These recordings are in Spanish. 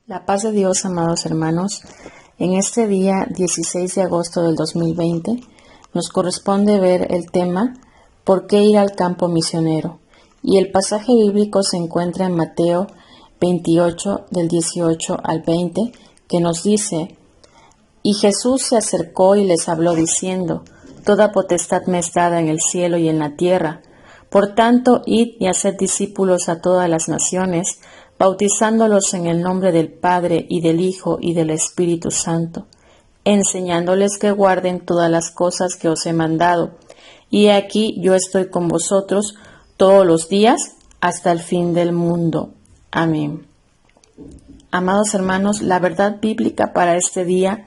La paz de Dios, amados hermanos. En este día 16 de agosto del 2020 nos corresponde ver el tema ¿Por qué ir al campo misionero? Y el pasaje bíblico se encuentra en Mateo 28 del 18 al 20, que nos dice: Y Jesús se acercó y les habló diciendo: Toda potestad me es dada en el cielo y en la tierra. Por tanto, id y haced discípulos a todas las naciones, bautizándolos en el nombre del Padre y del Hijo y del Espíritu Santo, enseñándoles que guarden todas las cosas que os he mandado. Y aquí yo estoy con vosotros todos los días hasta el fin del mundo. Amén. Amados hermanos, la verdad bíblica para este día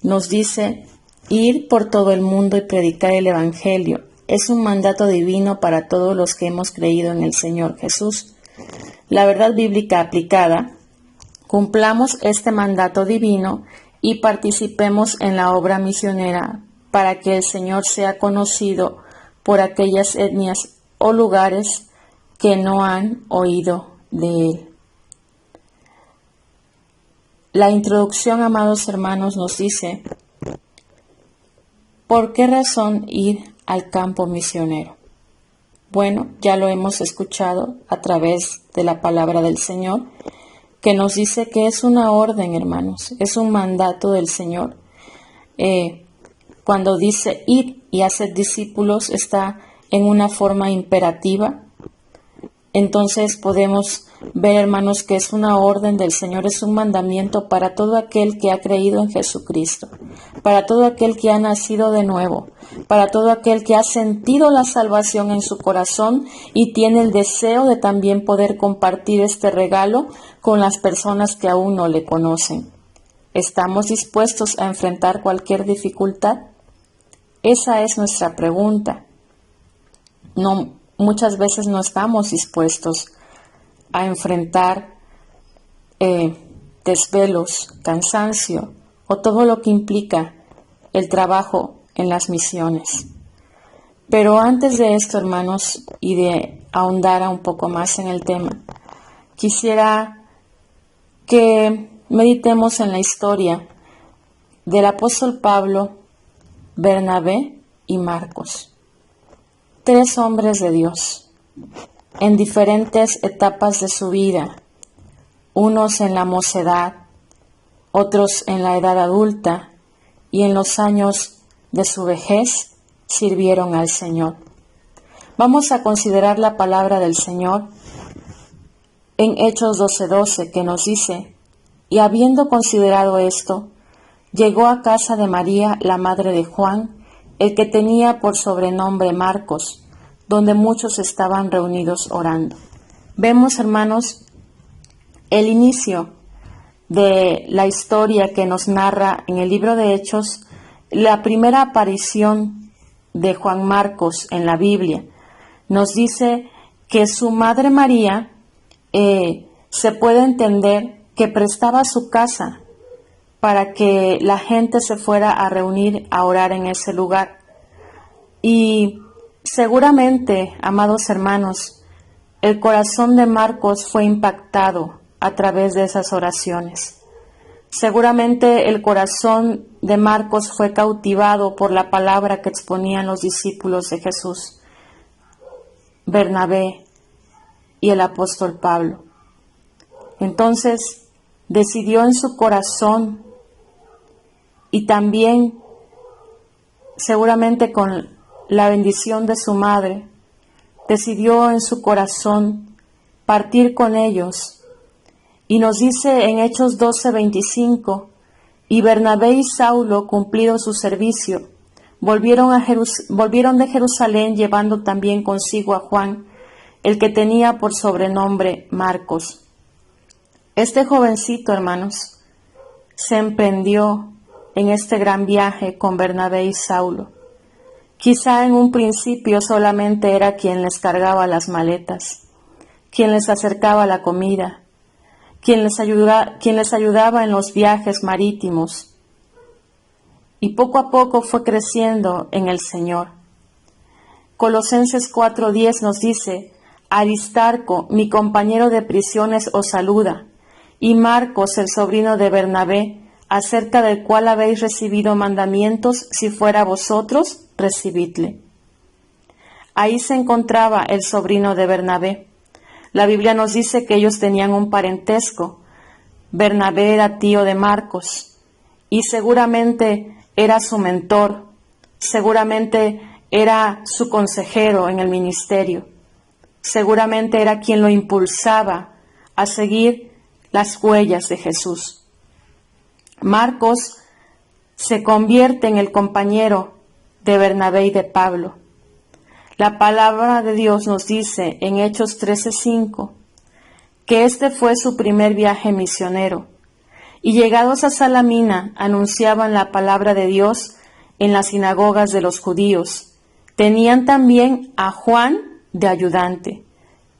nos dice: ir por todo el mundo y predicar el Evangelio. Es un mandato divino para todos los que hemos creído en el Señor Jesús. La verdad bíblica aplicada: cumplamos este mandato divino y participemos en la obra misionera para que el Señor sea conocido por aquellas etnias o lugares que no han oído de Él. La introducción, amados hermanos, nos dice: ¿por qué razón ir al campo misionero? Bueno, ya lo hemos escuchado a través de la palabra del Señor, que nos dice que es una orden, hermanos, es un mandato del Señor. Cuando dice id y haced discípulos, está en una forma imperativa. Entonces podemos ver, hermanos, que es una orden del Señor, es un mandamiento para todo aquel que ha creído en Jesucristo, para todo aquel que ha nacido de nuevo, para todo aquel que ha sentido la salvación en su corazón y tiene el deseo de también poder compartir este regalo con las personas que aún no le conocen. ¿Estamos dispuestos a enfrentar cualquier dificultad? Esa es nuestra pregunta. Muchas veces no estamos dispuestos a enfrentar desvelos, cansancio o todo lo que implica el trabajo en las misiones. Pero antes de esto, hermanos, y de ahondar un poco más en el tema, quisiera que meditemos en la historia del apóstol Pablo, Bernabé y Marcos. 3 hombres de Dios, en diferentes etapas de su vida, unos en la mocedad, otros en la edad adulta, y en los años de su vejez sirvieron al Señor. Vamos a considerar la palabra del Señor en Hechos 12:12, que nos dice: y habiendo considerado esto, llegó a casa de María, la madre de Juan, el que tenía por sobrenombre Marcos, donde muchos estaban reunidos orando. Vemos, hermanos, el inicio de la historia que nos narra en el libro de Hechos, la primera aparición de Juan Marcos en la Biblia. Nos dice que su madre María se puede entender que prestaba su casa para que la gente se fuera a reunir a orar en ese lugar. Y seguramente, amados hermanos, el corazón de Marcos fue impactado a través de esas oraciones. Seguramente el corazón de Marcos fue cautivado por la palabra que exponían los discípulos de Jesús, Bernabé y el apóstol Pablo. Entonces decidió en su corazón, y también seguramente con la bendición de su madre, decidió en su corazón partir con ellos. Y nos dice en Hechos 12:25: y Bernabé y Saulo, cumplido su servicio, volvieron de Jerusalén, llevando también consigo a Juan, el que tenía por sobrenombre Marcos. Este jovencito, hermanos, se emprendió en este gran viaje con Bernabé y Saulo. Quizá en un principio solamente era quien les cargaba las maletas, quien les acercaba la comida, quien les ayudaba en los viajes marítimos. Y poco a poco fue creciendo en el Señor. Colosenses 4:10 nos dice: Aristarco, mi compañero de prisiones, os saluda, y Marcos, el sobrino de Bernabé, acerca del cual habéis recibido mandamientos, si fuera vosotros, recibidle. Ahí se encontraba el sobrino de Bernabé. La Biblia nos dice que ellos tenían un parentesco. Bernabé era tío de Marcos y seguramente era su mentor, seguramente era su consejero en el ministerio, seguramente era quien lo impulsaba a seguir las huellas de Jesús. Marcos se convierte en el compañero de Bernabé y de Pablo. La palabra de Dios nos dice en Hechos 13:5 que este fue su primer viaje misionero, y llegados a Salamina anunciaban la palabra de Dios en las sinagogas de los judíos. Tenían también a Juan de ayudante.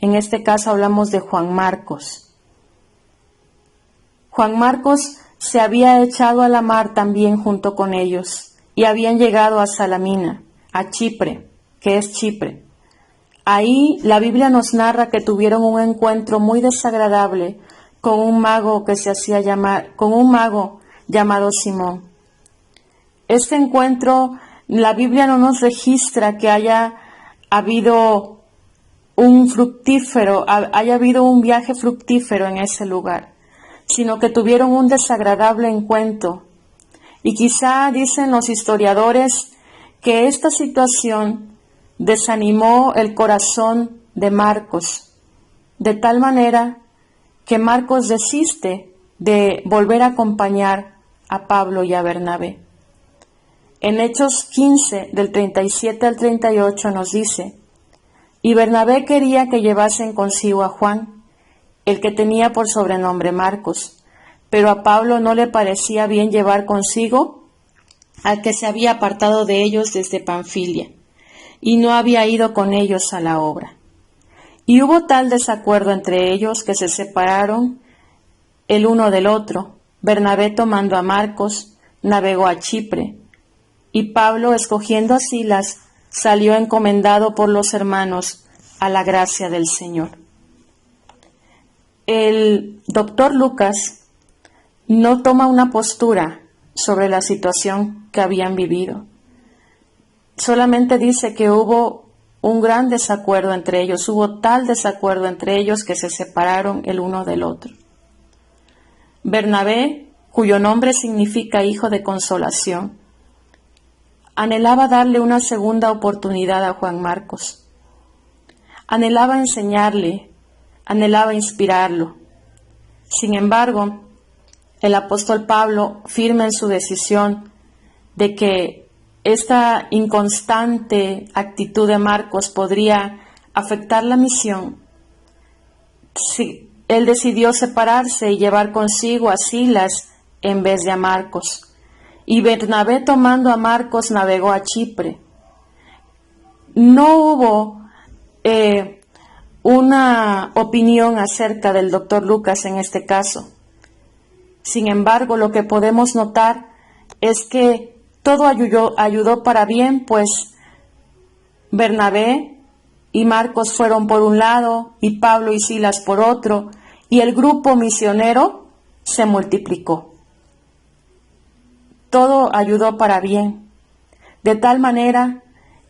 En este caso hablamos de Juan Marcos. Juan Marcos se había echado a la mar también junto con ellos y habían llegado a Salamina, a Chipre, que es Chipre. Ahí la Biblia nos narra que tuvieron un encuentro muy desagradable con un mago llamado Simón. Este encuentro, la Biblia no nos registra que haya habido un viaje fructífero en ese lugar, sino que tuvieron un desagradable encuentro. Y quizá dicen los historiadores que esta situación desanimó el corazón de Marcos, de tal manera que Marcos desiste de volver a acompañar a Pablo y a Bernabé. En Hechos 15, del 37 al 38 nos dice: y Bernabé quería que llevasen consigo a Juan, el que tenía por sobrenombre Marcos, pero a Pablo no le parecía bien llevar consigo al que se había apartado de ellos desde Panfilia, y no había ido con ellos a la obra. Y hubo tal desacuerdo entre ellos que se separaron el uno del otro. Bernabé, tomando a Marcos, navegó a Chipre, y Pablo, escogiendo a Silas, salió encomendado por los hermanos a la gracia del Señor. El doctor Lucas no toma una postura sobre la situación que habían vivido. Solamente dice que hubo un gran desacuerdo entre ellos, hubo tal desacuerdo entre ellos que se separaron el uno del otro. Bernabé, cuyo nombre significa hijo de consolación, anhelaba darle una segunda oportunidad a Juan Marcos. Anhelaba enseñarle, anhelaba inspirarlo. Sin embargo, el apóstol Pablo, firme en su decisión de que esta inconstante actitud de Marcos podría afectar la misión, él decidió separarse y llevar consigo a Silas en vez de a Marcos. Y Bernabé, tomando a Marcos, navegó a Chipre. No hubo una opinión acerca del doctor Lucas en este caso. Sin embargo, lo que podemos notar es que todo ayudó para bien, pues Bernabé y Marcos fueron por un lado y Pablo y Silas por otro, y el grupo misionero se multiplicó. Todo ayudó para bien, de tal manera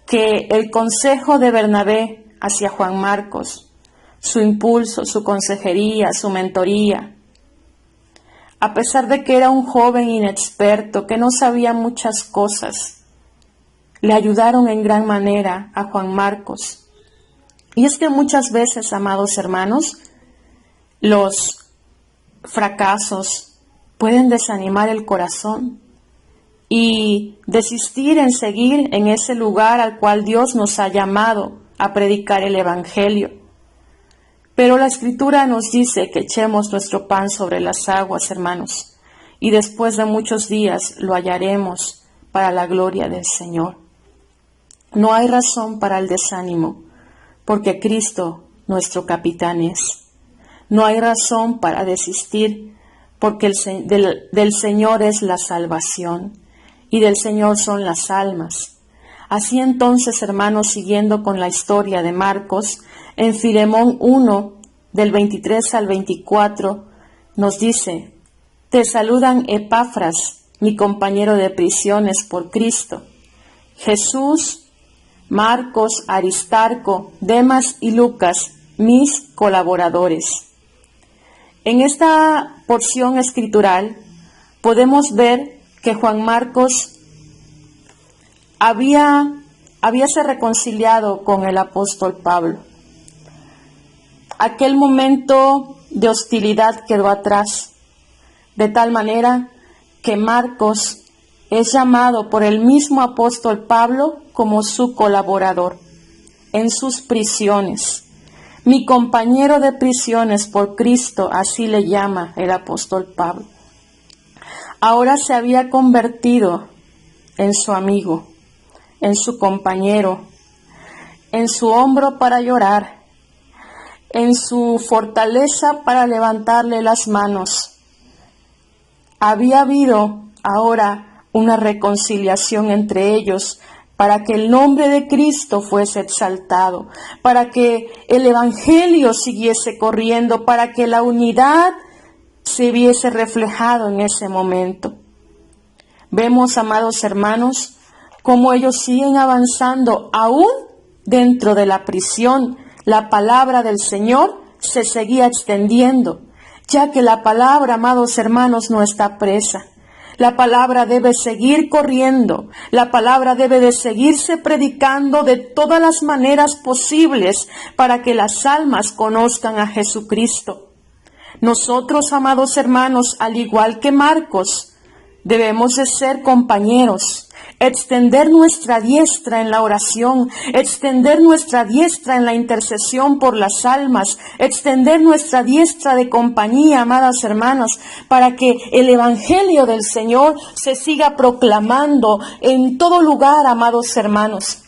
que el consejo de Bernabé hacia Juan Marcos, su impulso, su consejería, su mentoría, a pesar de que era un joven inexperto, que no sabía muchas cosas, le ayudaron en gran manera a Juan Marcos. Y es que muchas veces, amados hermanos, los fracasos pueden desanimar el corazón y desistir en seguir en ese lugar al cual Dios nos ha llamado a predicar el Evangelio. Pero la Escritura nos dice que echemos nuestro pan sobre las aguas, hermanos, y después de muchos días lo hallaremos para la gloria del Señor. No hay razón para el desánimo, porque Cristo nuestro capitán es. No hay razón para desistir, porque del Señor es la salvación, y del Señor son las almas. Así entonces, hermanos, siguiendo con la historia de Marcos, en Filemón 1, del 23 al 24, nos dice: te saludan Epafras, mi compañero de prisiones por Cristo, Jesús, Marcos, Aristarco, Demas y Lucas, mis colaboradores. En esta porción escritural podemos ver que Juan Marcos habíase reconciliado con el apóstol Pablo. Aquel momento de hostilidad quedó atrás, de tal manera que Marcos es llamado por el mismo apóstol Pablo como su colaborador en sus prisiones. Mi compañero de prisiones por Cristo, así le llama el apóstol Pablo. Ahora se había convertido en su amigo, en su compañero, en su hombro para llorar, en su fortaleza para levantarle las manos. Había habido ahora una reconciliación entre ellos para que el nombre de Cristo fuese exaltado, para que el Evangelio siguiese corriendo, para que la unidad se viese reflejado en ese momento. Vemos, amados hermanos, cómo ellos siguen avanzando aún dentro de la prisión. La palabra del Señor se seguía extendiendo, ya que la palabra, amados hermanos, no está presa. La palabra debe seguir corriendo, la palabra debe de seguirse predicando de todas las maneras posibles para que las almas conozcan a Jesucristo. Nosotros, amados hermanos, al igual que Marcos, debemos de ser compañeros, extender nuestra diestra en la oración, extender nuestra diestra en la intercesión por las almas, extender nuestra diestra de compañía, amadas hermanas, para que el Evangelio del Señor se siga proclamando en todo lugar, amados hermanos,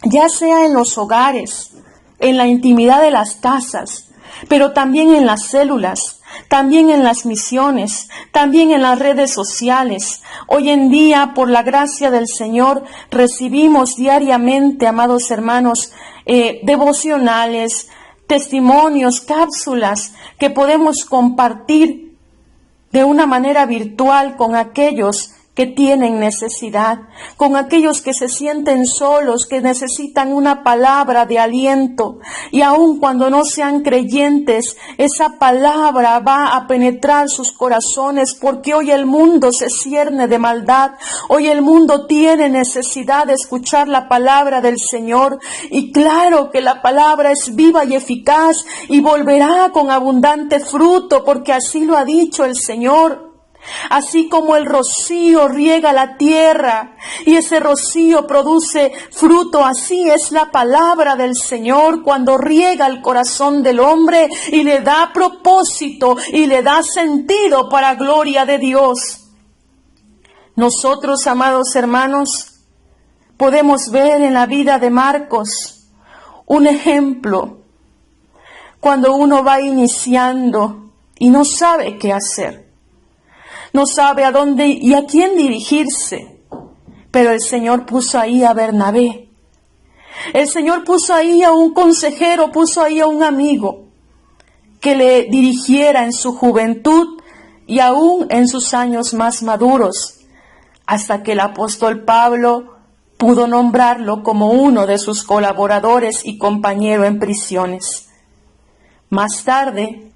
ya sea en los hogares, en la intimidad de las casas, pero también en las células, también en las misiones, también en las redes sociales. Hoy en día, por la gracia del Señor, recibimos diariamente, amados hermanos, devocionales, testimonios, cápsulas que podemos compartir de una manera virtual con aquellos que tienen necesidad, con aquellos que se sienten solos, que necesitan una palabra de aliento. Y aun cuando no sean creyentes, esa palabra va a penetrar sus corazones, porque hoy el mundo se cierne de maldad. Hoy el mundo tiene necesidad de escuchar la palabra del Señor. Y claro que la palabra es viva y eficaz y volverá con abundante fruto, porque así lo ha dicho el Señor. Así como el rocío riega la tierra y ese rocío produce fruto, así es la palabra del Señor cuando riega el corazón del hombre y le da propósito y le da sentido para gloria de Dios. Nosotros, amados hermanos, podemos ver en la vida de Marcos un ejemplo cuando uno va iniciando y no sabe qué hacer. No sabe a dónde y a quién dirigirse. Pero el Señor puso ahí a Bernabé. El Señor puso ahí a un consejero, puso ahí a un amigo que le dirigiera en su juventud y aún en sus años más maduros, hasta que el apóstol Pablo pudo nombrarlo como uno de sus colaboradores y compañero en prisiones. Más tarde,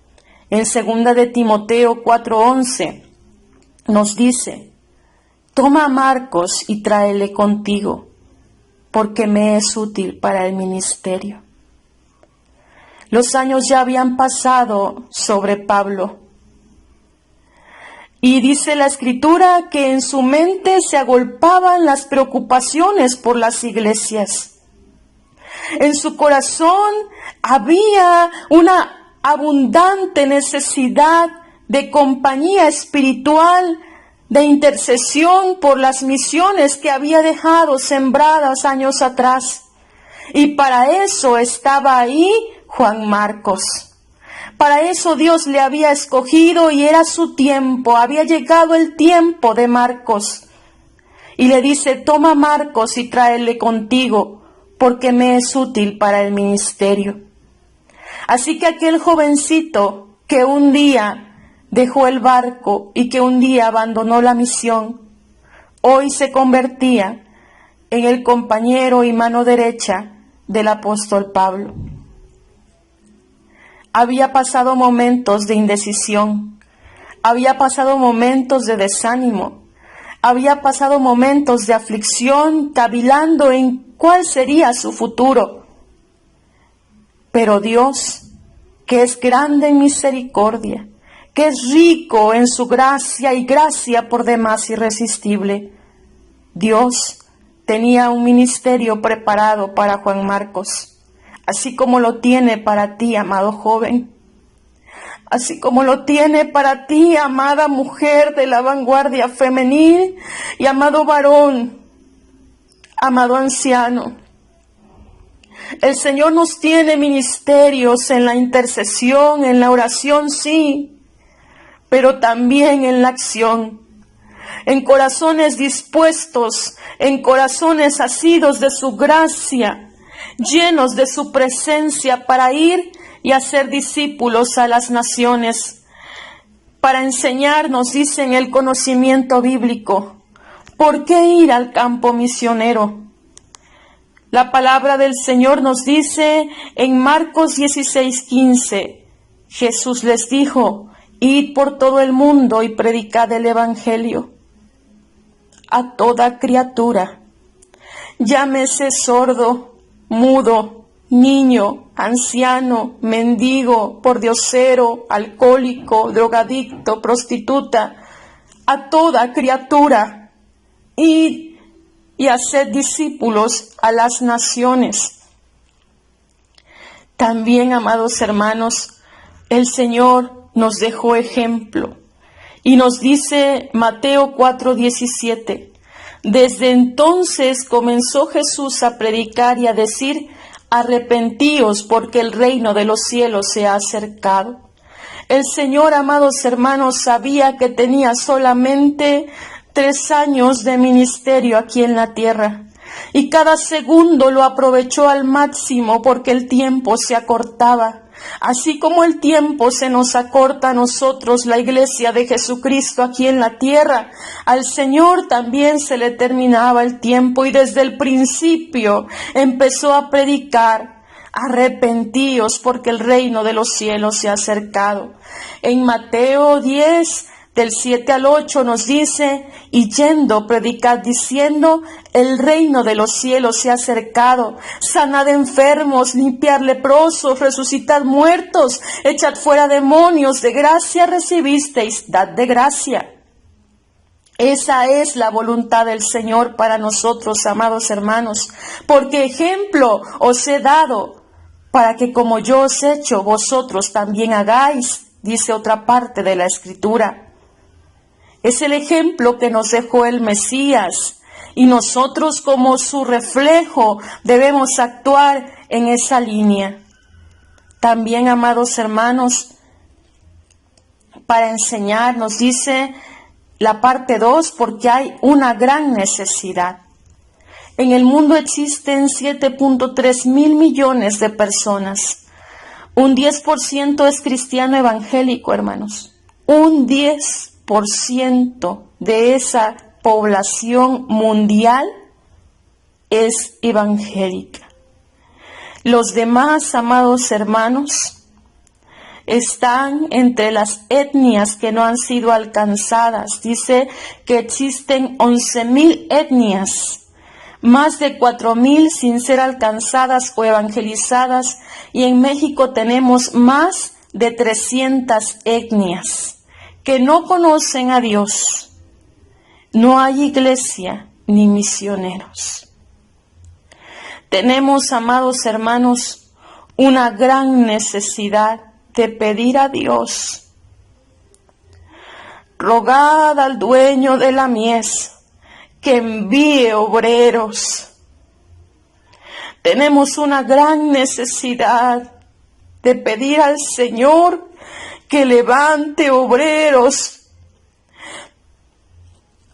en 2 de Timoteo 4:11, nos dice: toma a Marcos y tráele contigo, porque me es útil para el ministerio. Los años ya habían pasado sobre Pablo. Y dice la Escritura que en su mente se agolpaban las preocupaciones por las iglesias. En su corazón había una abundante necesidad de compañía espiritual, de intercesión por las misiones que había dejado sembradas años atrás. Y para eso estaba ahí Juan Marcos. Para eso Dios le había escogido y era su tiempo, había llegado el tiempo de Marcos. Y le dice: toma a Marcos y tráele contigo, porque me es útil para el ministerio. Así que aquel jovencito que un día dejó el barco y que un día abandonó la misión, hoy se convertía en el compañero y mano derecha del apóstol Pablo. Había pasado momentos de indecisión, había pasado momentos de desánimo, había pasado momentos de aflicción, cavilando en cuál sería su futuro. Pero Dios, que es grande en misericordia, que es rico en su gracia y gracia por demás irresistible, Dios tenía un ministerio preparado para Juan Marcos, así como lo tiene para ti, amado joven, así como lo tiene para ti, amada mujer de la vanguardia femenil, y amado varón, amado anciano. El Señor nos tiene ministerios en la intercesión, en la oración, sí, pero también en la acción, en corazones dispuestos, en corazones asidos de su gracia, llenos de su presencia para ir y hacer discípulos a las naciones, para enseñarnos, dicen, el conocimiento bíblico. ¿Por qué ir al campo misionero? La palabra del Señor nos dice en Marcos 16:15, Jesús les dijo, id por todo el mundo y predicad el evangelio a toda criatura, llámese sordo, mudo, niño, anciano, mendigo, pordiosero, alcohólico, drogadicto, prostituta, a toda criatura, id y haced discípulos a las naciones. También, amados hermanos, el Señor nos dejó ejemplo y nos dice Mateo 4:17, desde entonces comenzó Jesús a predicar y a decir, arrepentíos porque el reino de los cielos se ha acercado. El Señor, amados hermanos, sabía que tenía solamente 3 años de ministerio aquí en la tierra, y cada segundo lo aprovechó al máximo porque el tiempo se acortaba. Así como el tiempo se nos acorta a nosotros, la iglesia de Jesucristo aquí en la tierra, al Señor también se le terminaba el tiempo y desde el principio empezó a predicar, arrepentíos porque el reino de los cielos se ha acercado. En Mateo 10, del 7 al 8 nos dice, y yendo predicad diciendo, el reino de los cielos se ha acercado, sanad enfermos, limpiad leprosos, resucitad muertos, echad fuera demonios, de gracia recibisteis, dad de gracia. Esa es la voluntad del Señor para nosotros, amados hermanos, porque ejemplo os he dado, para que como yo os he hecho, vosotros también hagáis, dice otra parte de la Escritura. Es el ejemplo que nos dejó el Mesías y nosotros como su reflejo debemos actuar en esa línea. También, amados hermanos, para enseñar, nos dice la parte 2, porque hay una gran necesidad. En el mundo existen 7.3 mil millones de personas. Un 10% es cristiano evangélico, hermanos. Un 10% de esa población mundial es evangélica. Los demás, amados hermanos, están entre las etnias que no han sido alcanzadas. Dice que existen 11.000 etnias, más de 4.000 sin ser alcanzadas o evangelizadas, y en México tenemos más de 300 etnias que no conocen a Dios. No hay iglesia ni misioneros. Tenemos, amados hermanos, una gran necesidad de pedir a Dios. Rogad al dueño de la mies que envíe obreros. Tenemos una gran necesidad de pedir al Señor que levante obreros.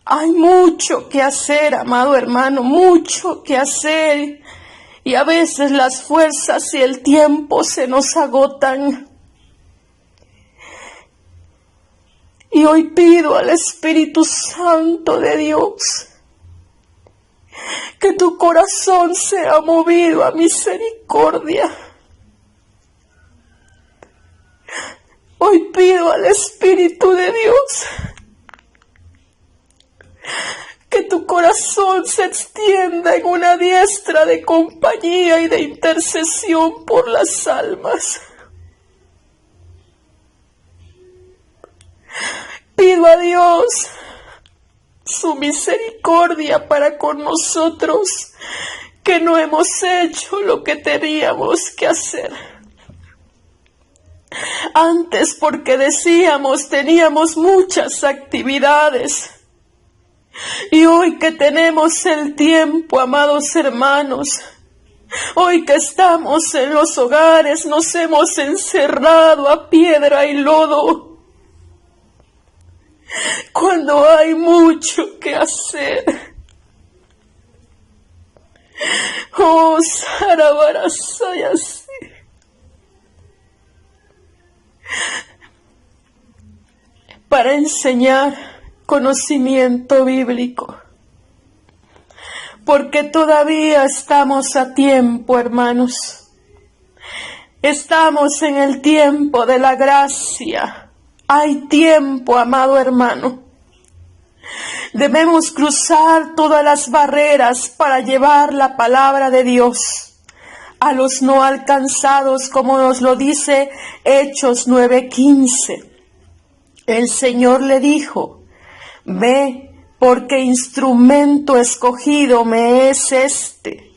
Hay mucho que hacer, amado hermano, mucho que hacer. Y a veces las fuerzas y el tiempo se nos agotan. Y hoy pido al Espíritu Santo de Dios que tu corazón sea movido a misericordia. Hoy pido al Espíritu de Dios que tu corazón se extienda en una diestra de compañía y de intercesión por las almas. Pido a Dios su misericordia para con nosotros, que no hemos hecho lo que teníamos que hacer. Antes, porque decíamos, teníamos muchas actividades. Y hoy que tenemos el tiempo, amados hermanos, hoy que estamos en los hogares, nos hemos encerrado a piedra y lodo, cuando hay mucho que hacer. Oh, Sarabarasayas. Para enseñar conocimiento bíblico, porque todavía estamos a tiempo, hermanos. Estamos en el tiempo de la gracia. Hay tiempo, amado hermano. Debemos cruzar todas las barreras para llevar la palabra de Dios a los no alcanzados, como nos lo dice Hechos 9:15. El Señor le dijo: ve, porque instrumento escogido me es este,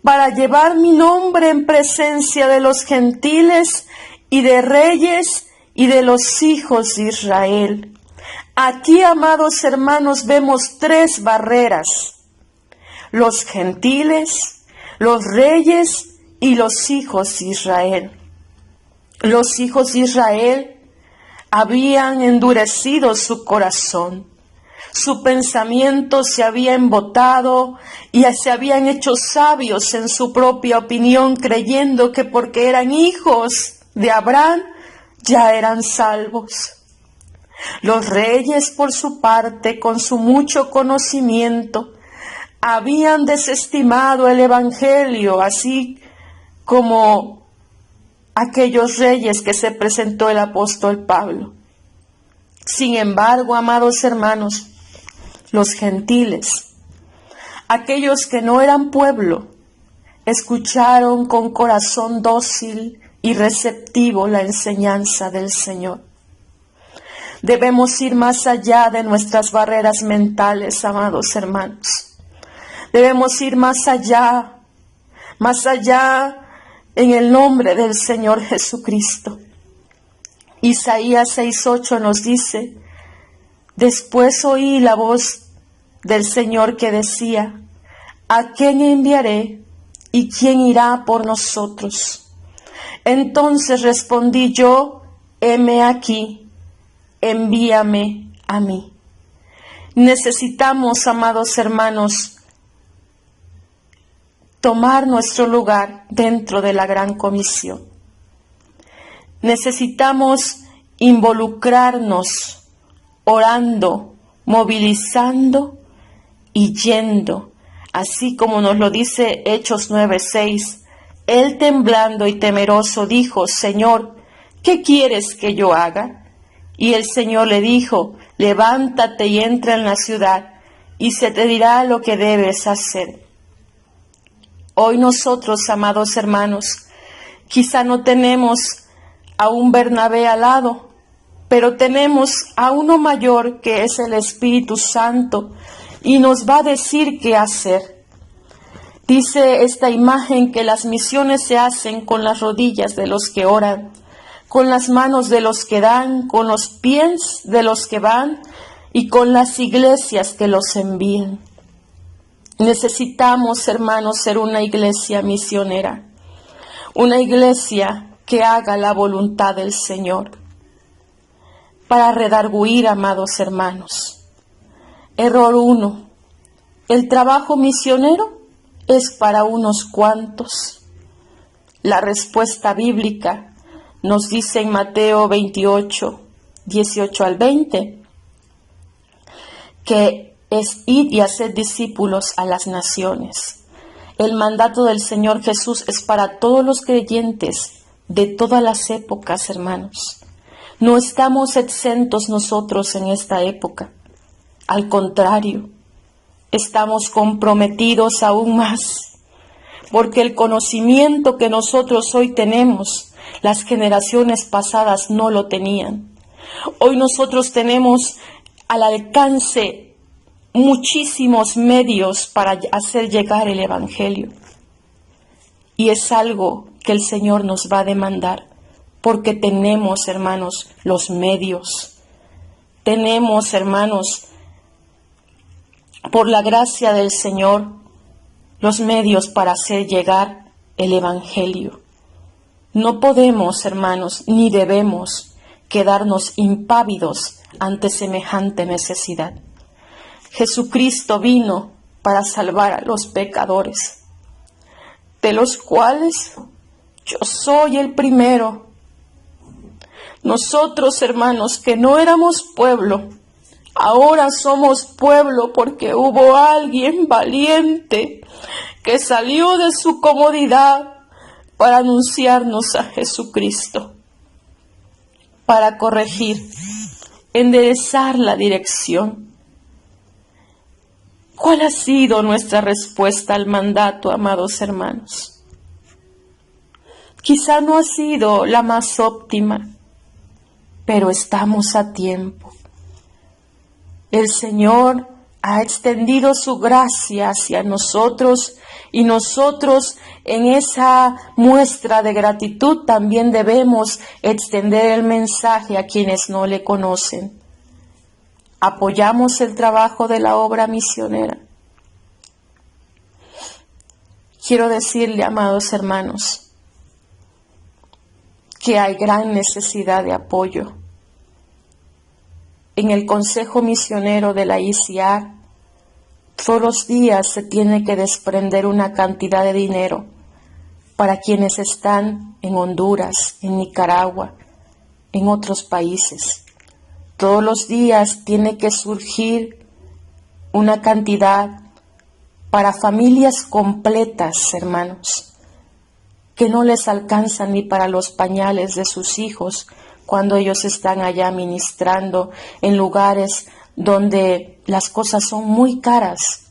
para llevar mi nombre en presencia de los gentiles y de reyes y de los hijos de Israel. Aquí, amados hermanos, vemos tres barreras: los gentiles, los reyes y los hijos de Israel. Los hijos de Israel habían endurecido su corazón, su pensamiento se había embotado y se habían hecho sabios en su propia opinión, creyendo que porque eran hijos de Abraham ya eran salvos. Los reyes, por su parte, con su mucho conocimiento, habían desestimado el evangelio, así como aquellos reyes que se presentó el apóstol Pablo. Sin embargo, amados hermanos, los gentiles, aquellos que no eran pueblo, escucharon con corazón dócil y receptivo la enseñanza del Señor. Debemos ir más allá de nuestras barreras mentales, amados hermanos. Debemos ir más allá en el nombre del Señor Jesucristo. Isaías 6:8 nos dice: después oí la voz del Señor que decía: ¿a quién enviaré y quién irá por nosotros? Entonces respondí yo: heme aquí, envíame a mí. Necesitamos, amados hermanos, tomar nuestro lugar dentro de la gran comisión. Necesitamos involucrarnos, orando, movilizando y yendo, así como nos lo dice Hechos 9:6. Él, temblando y temeroso, dijo: Señor, ¿qué quieres que yo haga? Y el Señor le dijo: levántate y entra en la ciudad, y se te dirá lo que debes hacer. Hoy nosotros, amados hermanos, quizá no tenemos a un Bernabé al lado, pero tenemos a uno mayor, que es el Espíritu Santo, y nos va a decir qué hacer. Dice esta imagen que las misiones se hacen con las rodillas de los que oran, con las manos de los que dan, con los pies de los que van y con las iglesias que los envían. Necesitamos, hermanos, ser una iglesia misionera, una iglesia que haga la voluntad del Señor, para redarguir, amados hermanos. Error 1. El trabajo misionero es para unos cuantos. La respuesta bíblica nos dice en Mateo 28, 18 al 20: que es id y hacer discípulos a las naciones. El mandato del Señor Jesús es para todos los creyentes de todas las épocas, hermanos. No estamos exentos nosotros en esta época. Al contrario, estamos comprometidos aún más, porque el conocimiento que nosotros hoy tenemos, las generaciones pasadas no lo tenían. Hoy nosotros tenemos al alcance muchísimos medios para hacer llegar el Evangelio. Y es algo que el Señor nos va a demandar, porque tenemos, hermanos, los medios. Tenemos, hermanos, por la gracia del Señor, los medios para hacer llegar el Evangelio. No podemos, hermanos, ni debemos quedarnos impávidos ante semejante necesidad. Jesucristo vino para salvar a los pecadores, de los cuales yo soy el primero. Nosotros, hermanos, que no éramos pueblo, ahora somos pueblo porque hubo alguien valiente que salió de su comodidad para anunciarnos a Jesucristo, para corregir, enderezar la dirección. ¿Cuál ha sido nuestra respuesta al mandato, amados hermanos? Quizá no ha sido la más óptima, pero estamos a tiempo. El Señor ha extendido su gracia hacia nosotros y nosotros en esa muestra de gratitud también debemos extender el mensaje a quienes no le conocen. Apoyamos el trabajo de la obra misionera. Quiero decirle, amados hermanos, que hay gran necesidad de apoyo. En el Consejo Misionero de la ICIAR, todos los días se tiene que desprender una cantidad de dinero para quienes están en Honduras, en Nicaragua, en otros países. Todos los días tiene que surgir una cantidad para familias completas, hermanos, que no les alcanzan ni para los pañales de sus hijos cuando ellos están allá ministrando en lugares donde las cosas son muy caras.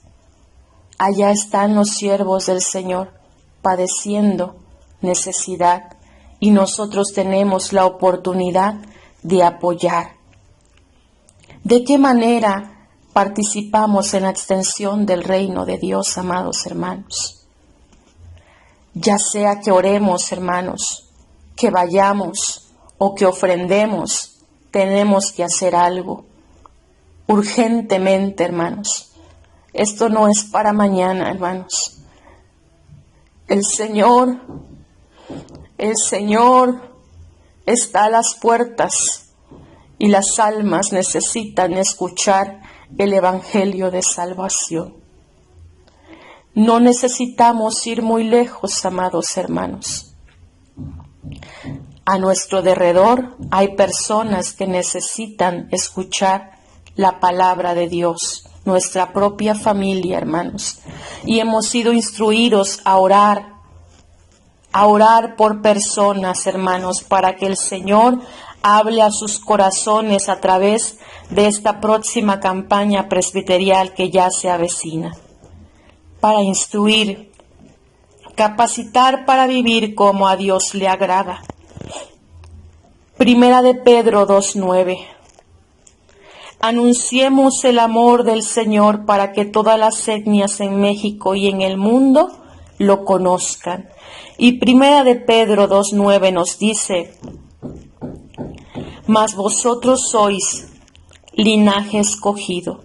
Allá están los siervos del Señor padeciendo necesidad y nosotros tenemos la oportunidad de apoyar. ¿De qué manera participamos en la extensión del reino de Dios, amados hermanos? Ya sea que oremos, hermanos, que vayamos o que ofrendemos, tenemos que hacer algo urgentemente, hermanos. Esto no es para mañana, hermanos. El Señor está a las puertas y las almas necesitan escuchar el Evangelio de salvación. No necesitamos ir muy lejos, amados hermanos. A nuestro derredor hay personas que necesitan escuchar la palabra de Dios, nuestra propia familia, hermanos. Y hemos sido instruidos a orar por personas, hermanos, para que el Señor hable a sus corazones a través de esta próxima campaña presbiterial que ya se avecina, para instruir, capacitar para vivir como a Dios le agrada. Primera de Pedro 2:9. Anunciemos el amor del Señor para que todas las etnias en México y en el mundo lo conozcan. Y Primera de Pedro 2:9 nos dice: mas vosotros sois linaje escogido,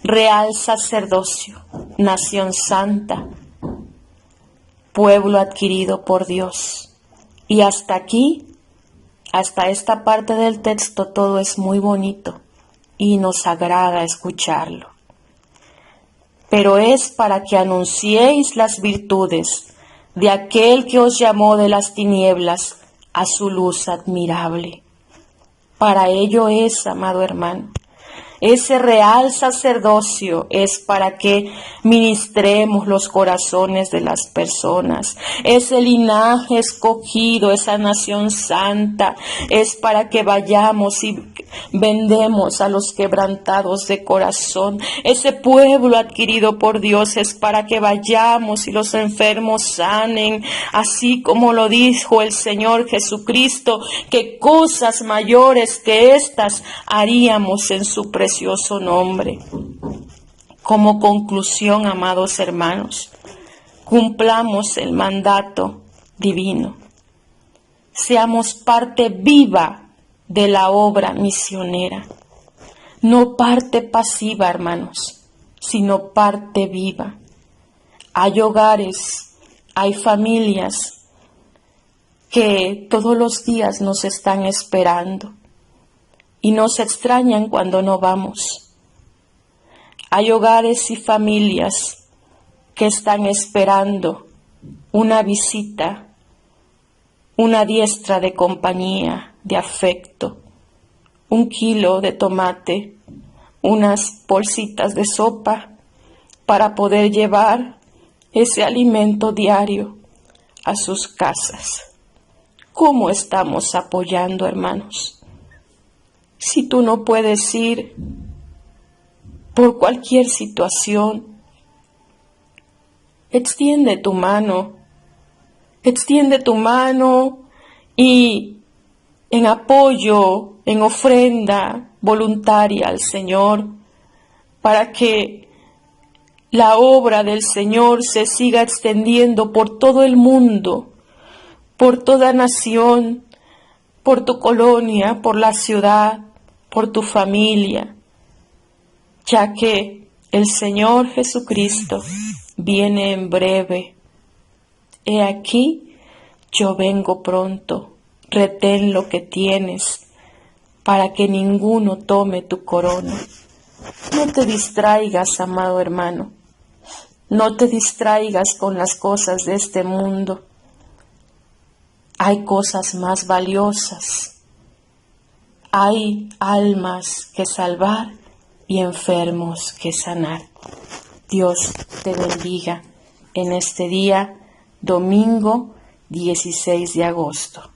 real sacerdocio, nación santa, pueblo adquirido por Dios. Y hasta aquí, hasta esta parte del texto, todo es muy bonito y nos agrada escucharlo. Pero es para que anunciéis las virtudes de aquel que os llamó de las tinieblas a su luz admirable. Para ello es, amado hermano. Ese real sacerdocio es para que ministremos los corazones de las personas. Ese linaje escogido, esa nación santa, es para que vayamos y vendemos a los quebrantados de corazón. Ese pueblo adquirido por Dios es para que vayamos y los enfermos sanen, así como lo dijo el Señor Jesucristo, que cosas mayores que estas haríamos en su precioso nombre. Como conclusión, amados hermanos, cumplamos el mandato divino. Seamos parte viva de la obra misionera. No parte pasiva, hermanos, sino parte viva. Hay hogares, hay familias que todos los días nos están esperando y nos extrañan cuando no vamos. Hay hogares y familias que están esperando una visita, una diestra de compañía, de afecto, 1 kilo de tomate, unas bolsitas de sopa para poder llevar ese alimento diario a sus casas. ¿Cómo estamos apoyando, hermanos? Si tú no puedes ir por cualquier situación, extiende tu mano y en apoyo, en ofrenda voluntaria al Señor, para que la obra del Señor se siga extendiendo por todo el mundo, por toda nación, por tu colonia, por la ciudad, por tu familia, ya que el Señor Jesucristo viene en breve. He aquí, yo vengo pronto. Retén lo que tienes, para que ninguno tome tu corona. No te distraigas, amado hermano. No te distraigas con las cosas de este mundo. Hay cosas más valiosas. Hay almas que salvar y enfermos que sanar. Dios te bendiga en este día, domingo 16 de agosto.